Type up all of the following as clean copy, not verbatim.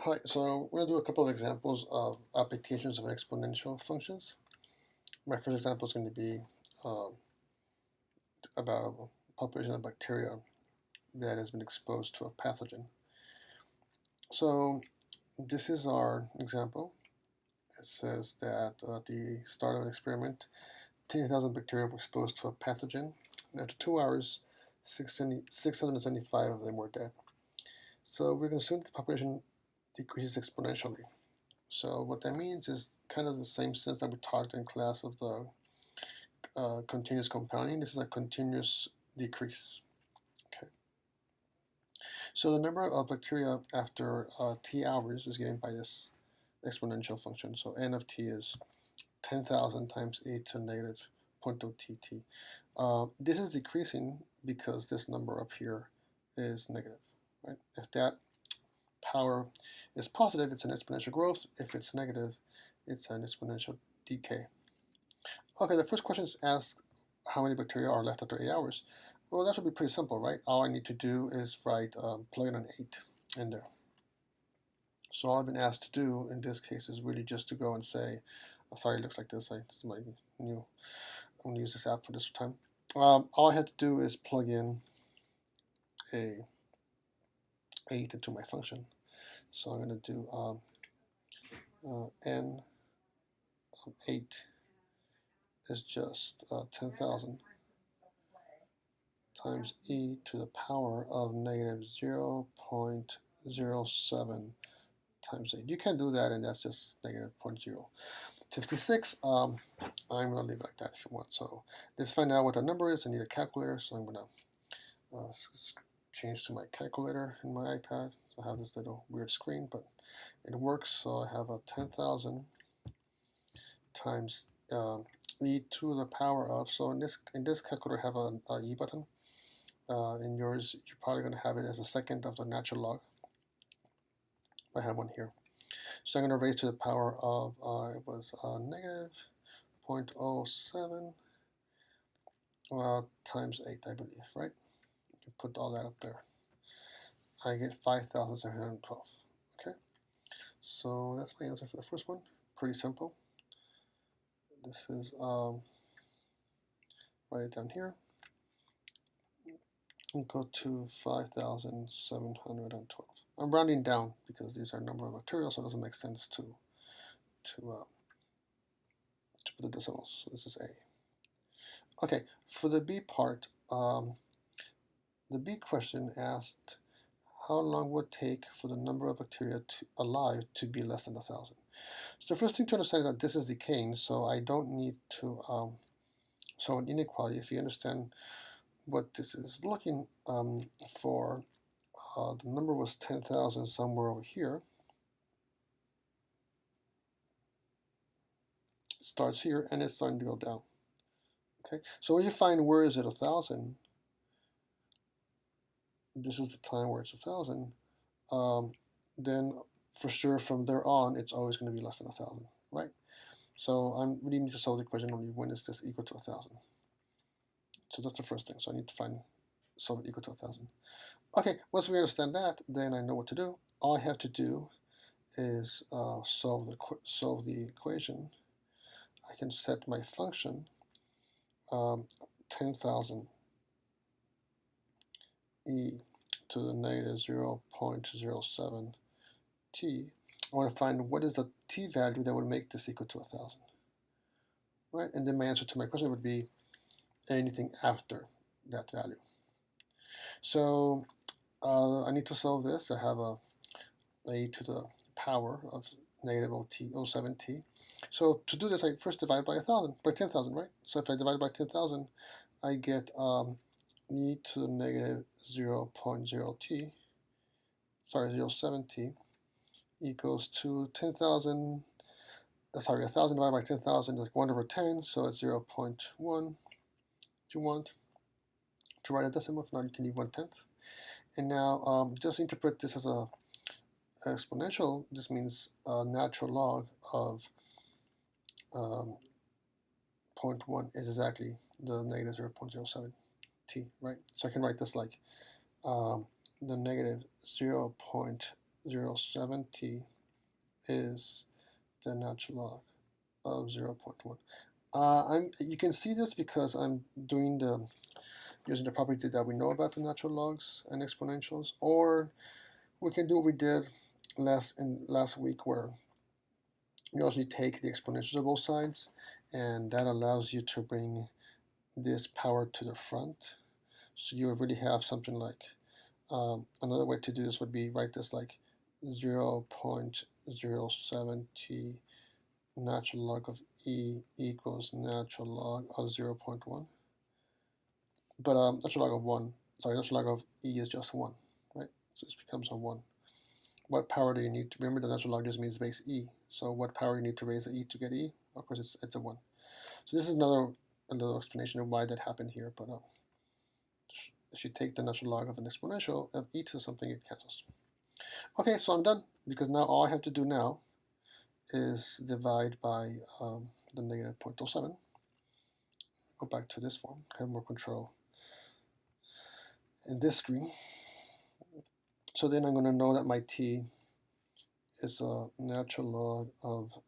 Hi, so we're going to do a couple of examples of applications of exponential functions. My first example is going to be um, about a population of bacteria that has been exposed to a pathogen. So this is our example. It says that at the start of an experiment, 10,000 bacteria were exposed to a pathogen, and after 2 hours, 675 of them were dead. So we're going to assume the population decreases exponentially. So what that means is kind of the same sense that we talked in class of the continuous compounding. This is a continuous decrease. Okay. So the number of bacteria after t hours is given by this exponential function. So n of t is 10,000 times e to negative 0.0tt. This is decreasing because this number up here is negative. Right? If that power is positive, it's an exponential growth. If it's negative, it's an exponential decay. Okay, the first question is asked how many bacteria are left after 8 hours. Well, that should be pretty simple, right? All I need to do is plug in an 8 in there. So all I've been asked to do in this case is really just to go and say, oh, sorry, it looks like this. This is my new, I'm going to use this app for this time. All I had to do is plug in a 8 into my function. So I'm going to do n of 8 is just 10,000 times e to the power of negative 0.07 times 8. You can do that, and that's just negative 0.056. I'm going to leave it like that if you want. So let's find out what the number is. I need a calculator, so I'm going to change to my calculator in my iPad. So I have this little weird screen, but it works. So I have a 10,000 times e to the power of. So in this calculator, I have a e button. In yours, you're probably going to have it as a second of the natural log. I have one here. So I'm going to raise to the power of, it was negative 0.07 times 8, I believe, right? You can put all that up there. I get 5,712. Okay, so that's my answer for the first one. Pretty simple. This is, write it down here. And go to 5,712. I'm rounding down because these are number of bacteria, so it doesn't make sense to put the decimals. So this is A. Okay, for the B part, the B question asked how long would it take for the number of bacteria alive to be less than 1,000. So the first thing to understand is that this is decaying, so I don't need to show an inequality. If you understand what this is looking for, the number was 10,000 somewhere over here. It starts here and it's starting to go down. Okay, so when you find where is it 1,000, this is the time where it's 1,000, then for sure from there on it's always going to be less than 1,000, right? So I really need to solve the equation only when is this equal to 1,000. So that's the first thing. So I need to solve it equal to 1,000. Okay, once we understand that, then I know what to do. All I have to do is solve the equation. I can set my function 10,000 e to the negative 0.07 t. I want to find what is the t value that would make this equal to 1,000, right? And then my answer to my question would be anything after that value. So I need to solve this. I have a to the power of negative 0.07t. So to do this, I first divide by 10,000, right? So if I divide by 10,000, I get e to the negative 0.0t, sorry, 0.7t equals to 10,000, 1,000 divided by 10,000 is like 1 over 10, so it's 0.1. If you want to write a decimal, if not, you can leave 1/10. And now just interpret this as a exponential. This means a natural log of 0.1 is exactly the negative 0.07t, right? So I can write this like the negative 0.07 0.07t is the natural log of 0.1. You can see this because I'm doing using the property that we know about the natural logs and exponentials, or we can do what we did last week, where you actually take the exponentials of both sides, and that allows you to bring this power to the front. So you really have something like, another way to do this would be write this like 0.07t natural log of e equals natural log of 0.1. But natural log of 1, sorry, natural log of e is just 1, right? So this becomes a 1. What power do you need to, remember the natural log just means base e, so what power you need to raise the e to get e? Of course it's a 1. So this is a little explanation of why that happened here, but if you take the natural log of an exponential of e to something, it cancels. Okay, so I'm done, because now all I have to do now is divide by the negative 0.07. Go back to this form, have more control in this screen. So then I'm going to know that my t is a natural log of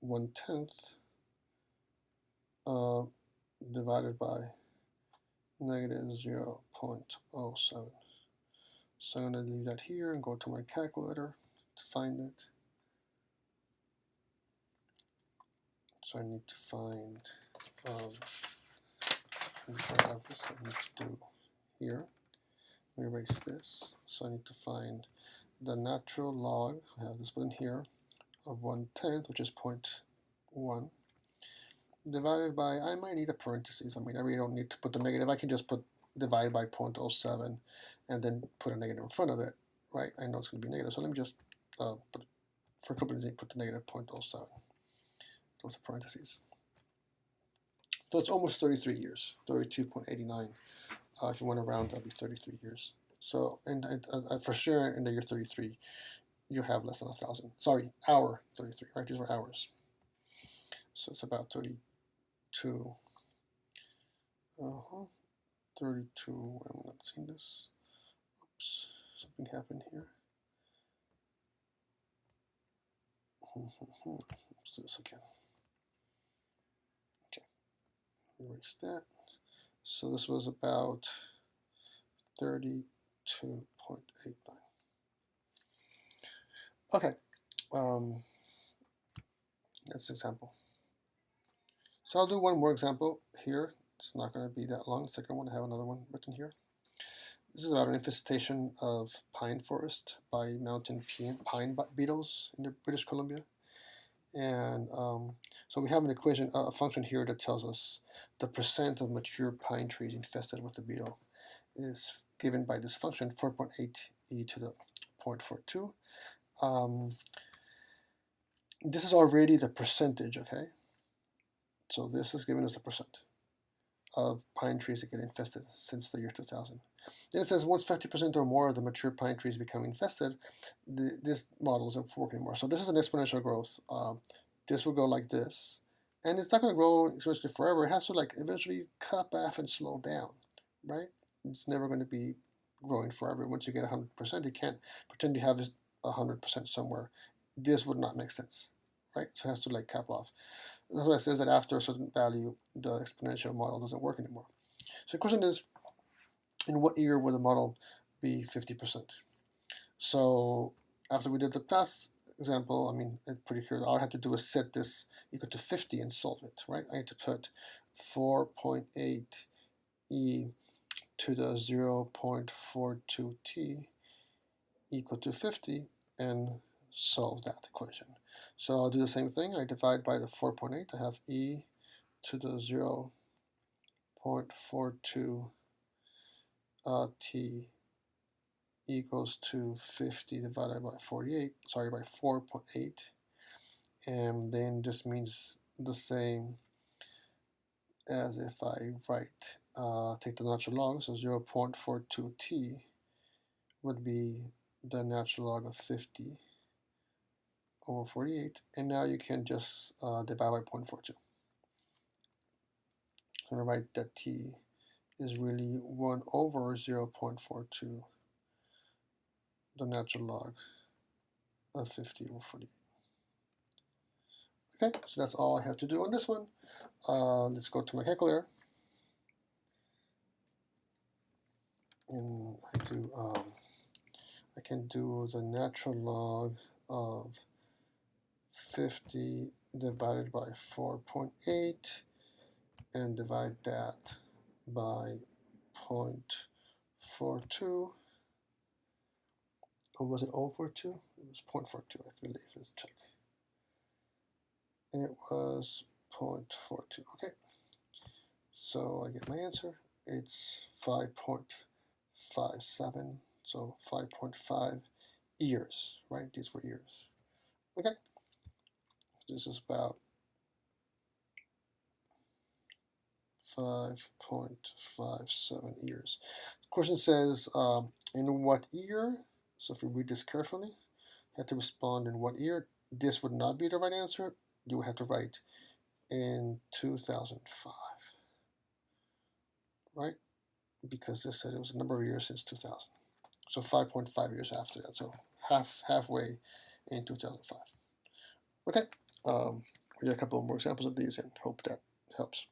1/10 divided by negative 0.07. So I'm going to leave that here and go to my calculator to find it. So I need to find, I have this I need to do here. Let me erase this. So I need to find the natural log, I have this one here, of 1/10, which is 0.1, divided by, I might need a parentheses. I mean, I really don't need to put the negative. I can just put divide by 0.07 and then put a negative in front of it, right? I know it's going to be negative, so let me just put, for completeness, put the negative 0.07. Close the parentheses. So it's almost 33 years, 32.89. If you want to round, that'll be 33 years. So, and for sure in the year 33, you have less than 1,000. Sorry, hour 33, right? These were hours. So it's about 32. 32, I'm not seeing this. Oops, something happened here. Let's do this again. Okay, erase that. So this was about 32.89. Okay, that's an example. So I'll do one more example here. It's not going to be that long. The second one, I have another one written here. This is about an infestation of pine forest by mountain pine beetles in British Columbia. And so we have an equation, a function here that tells us the percent of mature pine trees infested with the beetle is given by this function, 4.8 e to the 0.42. This is already the percentage, okay? So this is giving us a percent of pine trees that get infested since the year 2000. Then it says once 50% or more of the mature pine trees become infested, this model isn't working anymore. So this is an exponential growth. This will go like this, and it's not going to grow exponentially forever. It has to like eventually cut back and slow down, right? It's never going to be growing forever. Once you get 100%, you can't pretend you have 100% somewhere. This would not make sense, right? So it has to like cap off. That's why it says that after a certain value, the exponential model doesn't work anymore. So the question is, in what year would the model be 50%? So after we did the past example, I mean, it's pretty clear. All I have to do is set this equal to 50 and solve it, right? I need to put 4.8 e to the 0.42t equal to 50 and solve that equation. So I'll do the same thing. I divide by the 4.8. I have e to the 0.42 t equals to 50 divided by 48, sorry, by 4.8. And then this means the same as if I write, take the natural log, so 0.42t would be the natural log of 50 over 48, and now you can just divide by 0.42. I'm going to write that t is really 1 over 0.42, the natural log 50 over 48. Okay, so that's all I have to do on this one. Let's go to my calculator. And I can do the natural log of 50 divided by 4.8 and divide that by 0.42. Or was it 0.42? It was 0.42, I believe. Let's check. And it was 0.42. Okay. So I get my answer. It's 5.57. So 5.5 years, right? These were years. Okay. This is about 5.57 years. The question says, in what year? So if you read this carefully, you have to respond in what year. This would not be the right answer. You would have to write in 2005, right? Because this said it was a number of years since 2000. So 5.5 years after that. So halfway in 2005. Okay. We got a couple more examples of these and hope that helps.